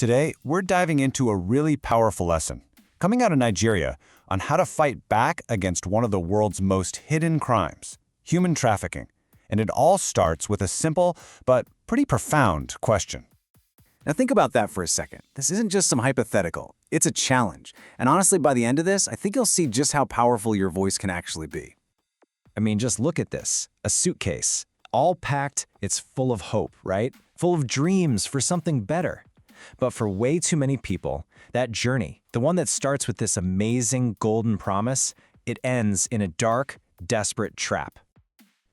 Today, we're diving into a really powerful lesson coming out of Nigeria on how to fight back against one of the world's most hidden crimes, human trafficking. And it all starts with a simple but pretty profound question. Now think about that for a second. This isn't just some hypothetical. It's a challenge. And honestly, by the end of this, I think you'll see just how powerful your voice can actually be. I mean, just look at this. A suitcase. All packed, it's full of hope, right? Full of dreams for something better. But for way too many people, that journey, the one that starts with this amazing golden promise, it ends in a dark, desperate trap.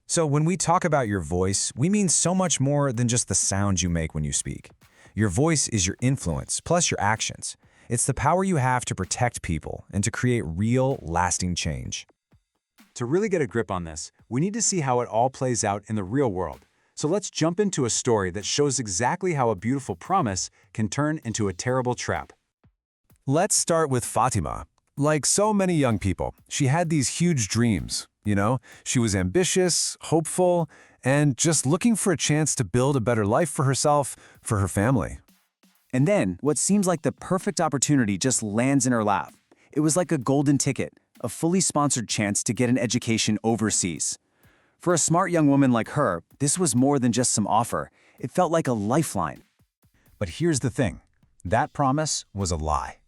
So when we talk about your voice, we mean so much more than just the sounds you make when you speak. Your voice is your influence, plus your actions. It's the power you have to protect people and to create real, lasting change. To really get a grip on this, we need to see how it all plays out in the real world. So let's jump into a story that shows exactly how a beautiful promise can turn into a terrible trap. Let's start with Fatima. Like so many young people, she had these huge dreams. She was ambitious, hopeful, and just looking for a chance to build a better life for herself, for her family. And then, what seems like the perfect opportunity just lands in her lap. It was like a golden ticket, a fully sponsored chance to get an education overseas. For a smart young woman like her, this was more than just some offer. It felt like a lifeline. But here's the thing. That promise was a lie.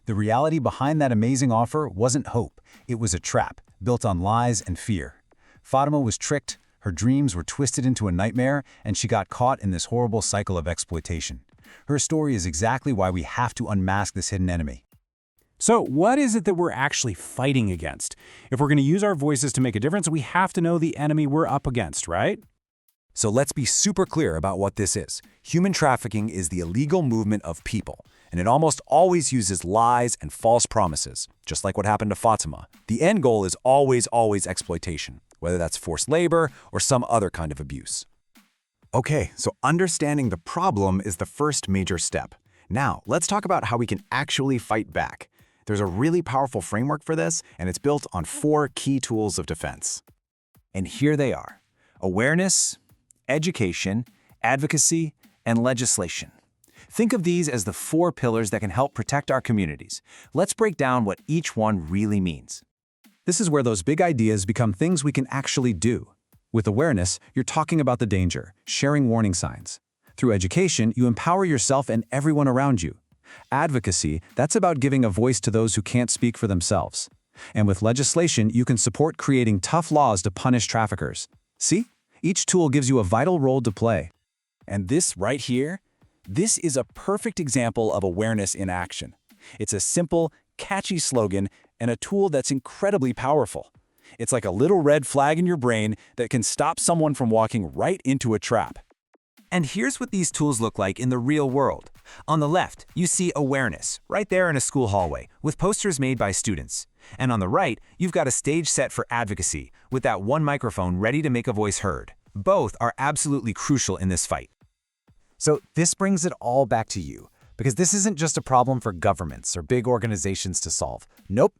The reality behind that amazing offer wasn't hope. It was a trap, built on lies and fear. Fatima was tricked, her dreams were twisted into a nightmare, and she got caught in this horrible cycle of exploitation. Her story is exactly why we have to unmask this hidden enemy. So what is it that we're actually fighting against? If we're going to use our voices to make a difference, we have to know the enemy we're up against, right? So let's be super clear about what this is. Human trafficking is the illegal movement of people, and it almost always uses lies and false promises, just like what happened to Fatima. The end goal is always exploitation, whether that's forced labor or some other kind of abuse. Okay, so understanding the problem is the first major step. Now, let's talk about how we can actually fight back. There's a really powerful framework for this, and it's built on 4 key tools of defense. And here they are: awareness, education, advocacy, and legislation. Think of these as the 4 pillars that can help protect our communities. Let's break down what each one really means. This is where those big ideas become things we can actually do. With awareness, you're talking about the danger, sharing warning signs. Through education, you empower yourself and everyone around you. Advocacy, that's about giving a voice to those who can't speak for themselves. And with legislation, you can support creating tough laws to punish traffickers. See? Each tool gives you a vital role to play. And this right here, this is a perfect example of awareness in action. It's a simple, catchy slogan and a tool that's incredibly powerful. It's like a little red flag in your brain that can stop someone from walking right into a trap. And here's what these tools look like in the real world. On the left, you see awareness, right there in a school hallway, with posters made by students. And on the right, you've got a stage set for advocacy, with that one microphone ready to make a voice heard. Both are absolutely crucial in this fight. So this brings it all back to you, because this isn't just a problem for governments or big organizations to solve. Nope,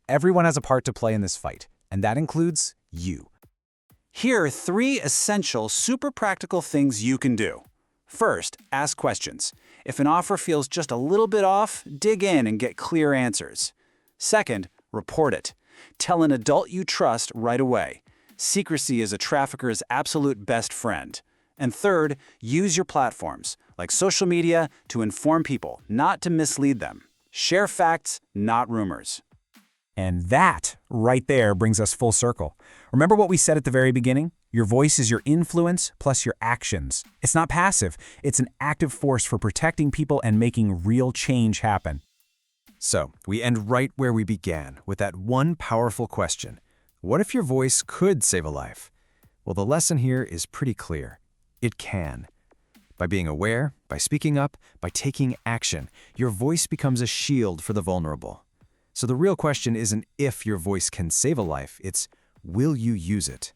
everyone has a part to play in this fight, and that includes you. Here are 3 essential, super practical things you can do. First, ask questions. If an offer feels just a little bit off, dig in and get clear answers. Second, report it. Tell an adult you trust right away. Secrecy is a trafficker's absolute best friend. And third, use your platforms, like social media, to inform people, not to mislead them. Share facts, not rumors. And that, right there, brings us full circle. Remember what we said at the very beginning? Your voice is your influence plus your actions. It's not passive. It's an active force for protecting people and making real change happen. So, we end right where we began, with that one powerful question. What if your voice could save a life? Well, the lesson here is pretty clear. It can. By being aware, by speaking up, by taking action, your voice becomes a shield for the vulnerable. So the real question isn't if your voice can save a life, it's will you use it?